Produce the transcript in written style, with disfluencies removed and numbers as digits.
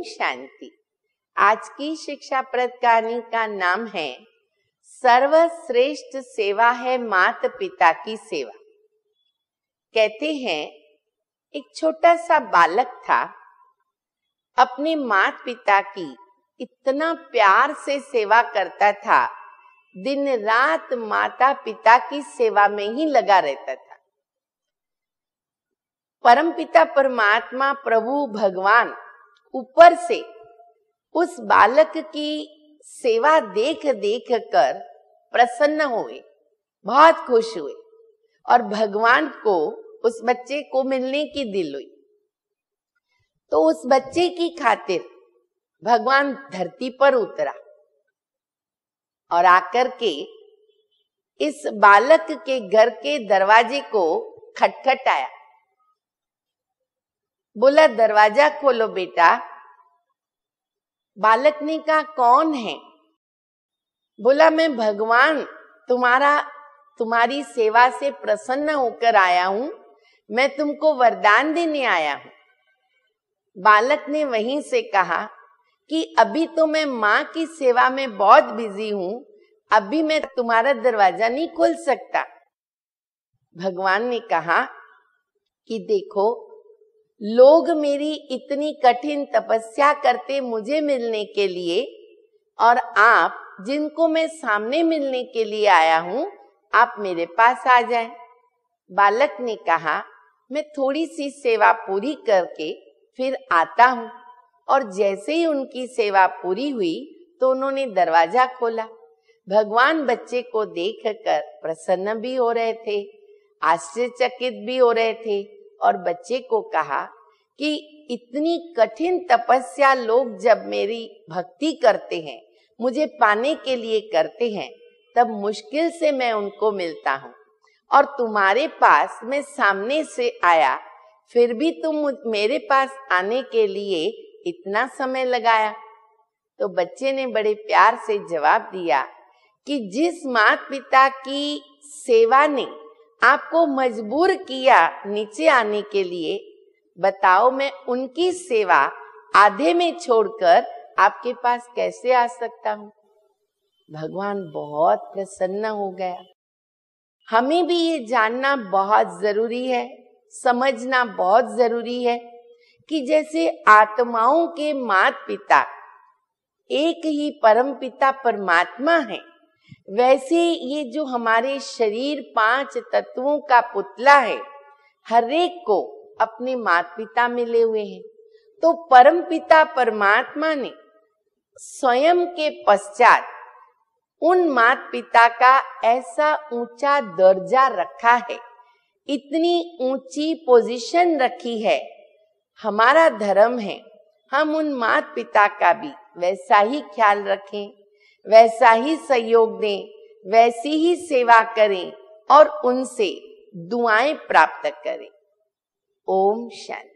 शांति। आज की शिक्षाप्रद कहानी का नाम है सर्वश्रेष्ठ सेवा है माता पिता की सेवा। कहते हैं एक छोटा सा बालक था, अपने माता पिता की इतना प्यार से सेवा करता था, दिन रात माता पिता की सेवा में ही लगा रहता था। परमपिता परमात्मा प्रभु भगवान ऊपर से उस बालक की सेवा देख देख कर प्रसन्न हुए, बहुत खुश हुए और भगवान को उस बच्चे को मिलने की दिल हुई। तो उस बच्चे की खातिर भगवान धरती पर उतरा और आकर के इस बालक के घर के दरवाजे को खटखटाया। बोला, दरवाजा खोलो बेटा। बालक ने कहा, कौन है? बोला, मैं भगवान तुम्हारी सेवा से प्रसन्न होकर आया हूं, मैं तुमको वरदान देने आया हूं। बालक ने वहीं से कहा कि अभी तो मैं माँ की सेवा में बहुत बिजी हूं, अभी मैं तुम्हारा दरवाजा नहीं खोल सकता। भगवान ने कहा कि देखो, लोग मेरी इतनी कठिन तपस्या करते मुझे मिलने के लिए, और आप जिनको मैं सामने मिलने के लिए आया हूं, आप मेरे पास आ जाएं। बालक ने कहा, मैं थोड़ी सी सेवा पूरी करके फिर आता हूं। और जैसे ही उनकी सेवा पूरी हुई तो उन्होंने दरवाजा खोला। भगवान बच्चे को देखकर प्रसन्न भी हो रहे थे, आश्चर्यचकित भी हो रहे थे और बच्चे को कहा कि इतनी कठिन तपस्या लोग जब मेरी भक्ति करते हैं, मुझे पाने के लिए करते हैं, तब मुश्किल से मैं उनको मिलता हूँ, और तुम्हारे पास मैं सामने से आया, फिर भी तुम मेरे पास आने के लिए इतना समय लगाया। तो बच्चे ने बड़े प्यार से जवाब दिया कि जिस माता पिता की सेवा ने आपको मजबूर किया नीचे आने के लिए, बताओ मैं उनकी सेवा आधे में छोड़कर आपके पास कैसे आ सकता हूँ। भगवान बहुत प्रसन्न हो गया। हमें भी ये जानना बहुत जरूरी है, समझना बहुत जरूरी है कि जैसे आत्माओं के माता पिता एक ही परम पिता परमात्मा है, वैसे ये जो हमारे शरीर 5 तत्वों का पुतला है, हर एक को अपने माता पिता मिले हुए हैं। तो परम पिता परमात्मा ने स्वयं के पश्चात उन माता पिता का ऐसा ऊंचा दर्जा रखा है, इतनी ऊंची पोजीशन रखी है। हमारा धर्म है हम उन माता पिता का भी वैसा ही ख्याल रखें, वैसा ही सहयोग दें, वैसी ही सेवा करें और उनसे दुआएं प्राप्त करें। ओम शांति।